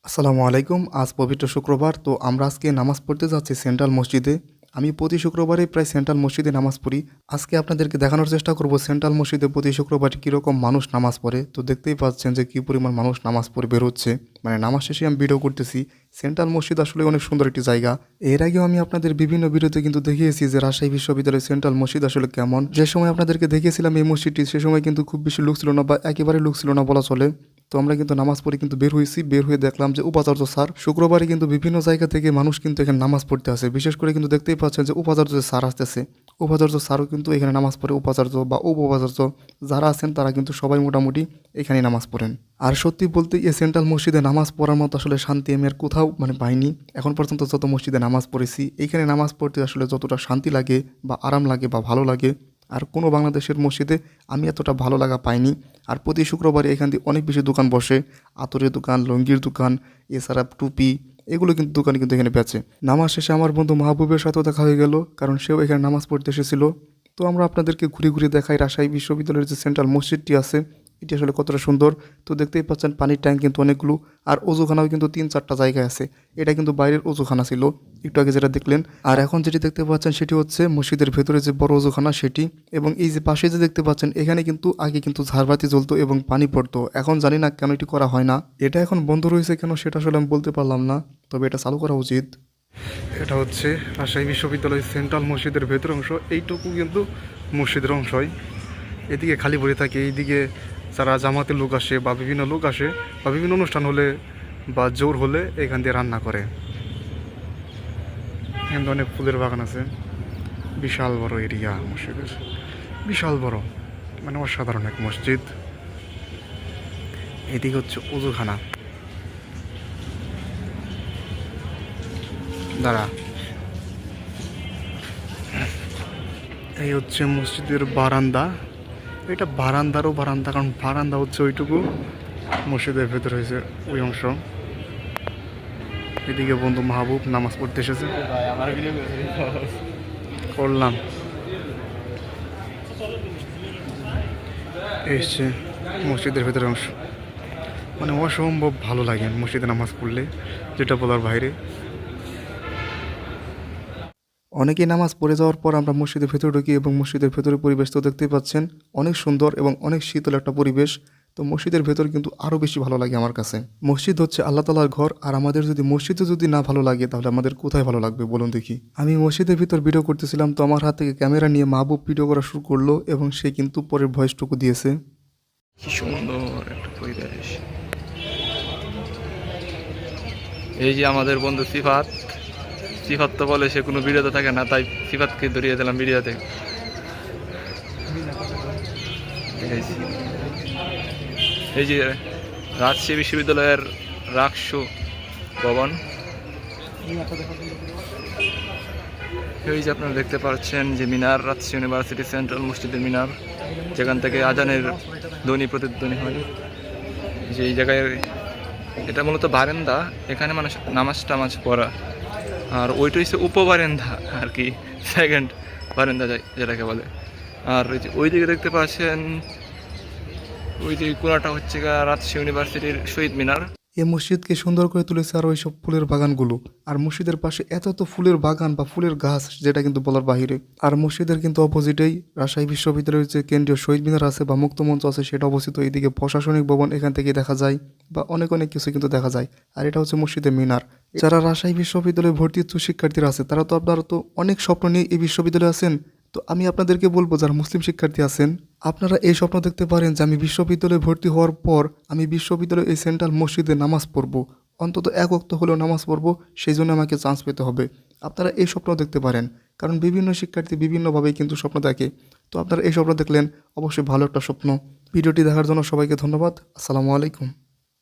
আসসালামু আলাইকুম। আজ পবিত্র শুক্রবার। তো আমরা আজকে নামাজ পড়তে যাচ্ছি সেন্ট্রাল মসজিদে। আমি প্রতি শুক্রবারে প্রায় সেন্ট্রাল মসজিদে নামাজ পড়ি। আজকে আপনাদেরকে দেখানোর চেষ্টা করব সেন্ট্রাল মসজিদে প্রতি শুক্রবার কীরকম মানুষ নামাজ পড়ে। তো দেখতেই পাচ্ছেন যে কী পরিমাণ মানুষ নামাজ পড়ে বেরোচ্ছে। মানে নামাজ শেষে আমি ভিডিও করতেছি। সেন্ট্রাল মসজিদ আসলে অনেক সুন্দর একটি জায়গা। এর আগেও আমি আপনাদের বিভিন্ন ভিডিওতে কিন্তু দেখিয়েছি যে রাজশাহী বিশ্ববিদ্যালয়ের সেন্ট্রাল মসজিদ আসলে কেমন। যে সময় আপনাদেরকে দেখিয়েছিলাম এই মসজিদটি, সে সময় কিন্তু খুব বেশি লোক ছিল না বা একেবারে লোক ছিল না বলা চলে। তো আমরা কিন্তু নামাজ পড়ে কিন্তু বের হয়েছি। বের হয়ে দেখলাম যে উপাচার্য স্যার, শুক্রবারে কিন্তু বিভিন্ন জায়গা থেকে মানুষ কিন্তু এখানে নামাজ পড়তে আসে। বিশেষ করে কিন্তু দেখতেই পাচ্ছেন যে উপাচার্য স্যার আসতেছে। উপাচার্য স্যারও কিন্তু এখানে নামাজ পড়ে। উপাচার্য বা উপাচার্য যারা আছেন তারা কিন্তু সবাই মোটামুটি এখানে নামাজ পড়েন। আর সত্যি বলতে এই সেন্ট্রাল মসজিদে নামাজ পড়ার মতো আসলে শান্তি আমি আর কোথাও পাইনি। এখন পর্যন্ত যত মসজিদে নামাজ পড়েছি, এইখানে নামাজ পড়তে আসলে যতটা শান্তি লাগে বা আরাম লাগে বা ভালো লাগে, আর কোনো বাংলাদেশের মসজিদে আমি এতটা ভালো লাগা পাইনি। আর প্রতি শুক্রবারে এখান দিয়ে অনেক বেশি দোকান বসে। আতরের দোকান, লুঙ্গির দোকান, এছাড়া টুপি, এগুলো কিন্তু দোকান কিন্তু এখানে বেচে। নামাজ শেষে আমার বন্ধু মাহবুবের সাথেও দেখা হয়ে গেল, কারণ সেও এখানে নামাজ পড়তে এসেছিল। তো আমরা আপনাদেরকে ঘুরে ঘুরে দেখাই রাজশাহী বিশ্ববিদ্যালয়ের যে সেন্ট্রাল মসজিদটি আছে, এটি আসলে কতটা সুন্দর। তো দেখতেই পাচ্ছেন পানির ট্যাঙ্ক কিন্তু অনেকগুলো, আর অজুখানাও কিন্তু 3-4টা জায়গায় আছে। এটা কিন্তু বাইরের অজুখানা ছিল একটু আগে যেটা দেখলেন। আর এখন যেটি দেখতে পাচ্ছেন সেটি হচ্ছে মসজিদের ভেতরে যে বড় অজুখানা সেটি। এবং এই যে পাশে যে দেখতে পাচ্ছেন, এখানে কিন্তু আগে কিন্তু ঝাড়বাতি জ্বলতো এবং পানি পড়তো। এখন জানি না কেন এটি করা হয় না। এটা এখন বন্ধ রয়েছে কেন সেটা আসলে আমি বলতে পারলাম না, তবে এটা চালু করা উচিত। এটা হচ্ছে রাজশাহী বিশ্ববিদ্যালয়ের সেন্ট্রাল মসজিদের ভেতর অংশ। এইটুকু কিন্তু মসজিদের অংশই। এদিকে খালি পড়ে থাকে, এইদিকে যারা জামাতের লোক আসে বা বিভিন্ন লোক আসে বা বিভিন্ন অনুষ্ঠান হলে বা জোর হলে এখান দিয়ে রান্না করে। এখানে অনেক ফুলের বাগান আছে। বিশাল বড় এরিয়া মসজিদের, বিশাল বড়, মানে অসাধারণ এক মসজিদ। এদিকে হচ্ছে উজুখানা। দাঁড়া, এই হচ্ছে মসজিদের বারান্দা। এটা বারান্দারও বারান্দা, কারণ বারান্দা হচ্ছে ওইটুকু, মসজিদের ভেতরে হয়েছে ওই অংশ। এদিকে বন্ধু মাহবুব নামাজ পড়তে এসেছে, করলাম এসছে মসজিদের ভেতরের অংশ। মানে অসম্ভব ভালো লাগে মসজিদে নামাজ পড়লে, যেটা বলার বাইরে। অনেকেই নামাজ পড়ে যাওয়ার পর আমরা মসজিদের ভেতরে ঢুকি এবং মসজিদের ভেতরে পরিবেশ তো দেখতেই পাচ্ছেন, অনেক সুন্দর এবং অনেক শীতল একটা পরিবেশ। তো মসজিদের ভেতর কিন্তু আরও বেশি ভালো লাগে আমার কাছে। মসজিদ হচ্ছে আল্লাহ তাআলার ঘর, আর আমাদের যদি মসজিদে যদি না ভালো লাগে তাহলে আমাদের কোথায় ভালো লাগবে বলুন দেখি। আমি মসজিদের ভিতর ভিডিও করতেছিলাম, তো আমার হাত থেকে ক্যামেরা নিয়ে মাহবুব ভিডিও করা শুরু করলো এবং সে কিন্তু পরের ভয়েসটুকু দিয়েছে। কি সুন্দর একটা পরিবেশ। এই যে আমাদের বন্ধু সিফাত, সিফাত তো বলে সে কোনো ভিডিওতে থাকে না, তাই সিফাতকে ধরিয়ে দিলাম ভিডিওতে। এই যে রাজশাহী বিশ্ববিদ্যালয়ের রাকসু ভবন, এই যে আপনারা দেখতে পাচ্ছেন যে মিনার, রাজশাহী ইউনিভার্সিটি সেন্ট্রাল মসজিদের মিনার, যেখান থেকে আজানের ধ্বনি প্রতিধ্বনি হয়। যে এই জায়গায় এটা মূলত বারান্দা, এখানে মানুষ নামাজ টামাজ পড়া। আর ওইটা হচ্ছে উপবারান্দা আর কি, সেকেন্ড বারান্দা যেটাকে বলে। আর ওই দিকে দেখতে পাচ্ছেন, ওই যে কোনাটা হচ্ছে রাজশাহী ইউনিভার্সিটির শহীদ মিনার। এই মসজিদকে সুন্দর করে তুলেছে আর ওইসব ফুলের বাগানগুলো। আর মসজিদের পাশে এত ফুলের বাগান বা ফুলের গাছ, যেটা কিন্তু বলার বাহিরে। আর মসজিদের কিন্তু অপোজিটেই রাজশাহী বিশ্ববিদ্যালয়ের যে কেন্দ্রীয় শহীদ মিনার আছে বা মুক্তমঞ্চ আছে সেটা অবস্থিত। এইদিকে প্রশাসনিক ভবন এখান থেকে দেখা যায়, বা অনেক অনেক কিছু কিন্তু দেখা যায়। আর এটা হচ্ছে মসজিদের মিনার। যারা রাজশাহী বিশ্ববিদ্যালয়ে ভর্তি ইচ্ছুক শিক্ষার্থীরা আছে, তারা তো আপনারা তো অনেক স্বপ্ন নিয়ে এই বিশ্ববিদ্যালয়ে আছেন। তো আমি আপনাদেরকে বলবো, যারা মুসলিম শিক্ষার্থী আছেন, আপনারা এই স্বপ্ন দেখতে পারেন যে আমি বিশ্ববিদ্যালয়ে ভর্তি হওয়ার পর আমি বিশ্ববিদ্যালয়ে এই সেন্ট্রাল মসজিদে নামাজ পড়বো, অন্তত এক ওয়াক্ত হলেও নামাজ পড়বো, সেই জন্য আমাকে চান্স পেতে হবে। আপনারা এই স্বপ্ন দেখতে পারেন, কারণ বিভিন্ন শিক্ষার্থী বিভিন্নভাবেই কিন্তু স্বপ্ন দেখে। তো আপনারা এই স্বপ্ন দেখলেন, অবশ্যই ভালো একটা স্বপ্ন। ভিডিওটি দেখার জন্য সবাইকে ধন্যবাদ। আসসালামু আলাইকুম।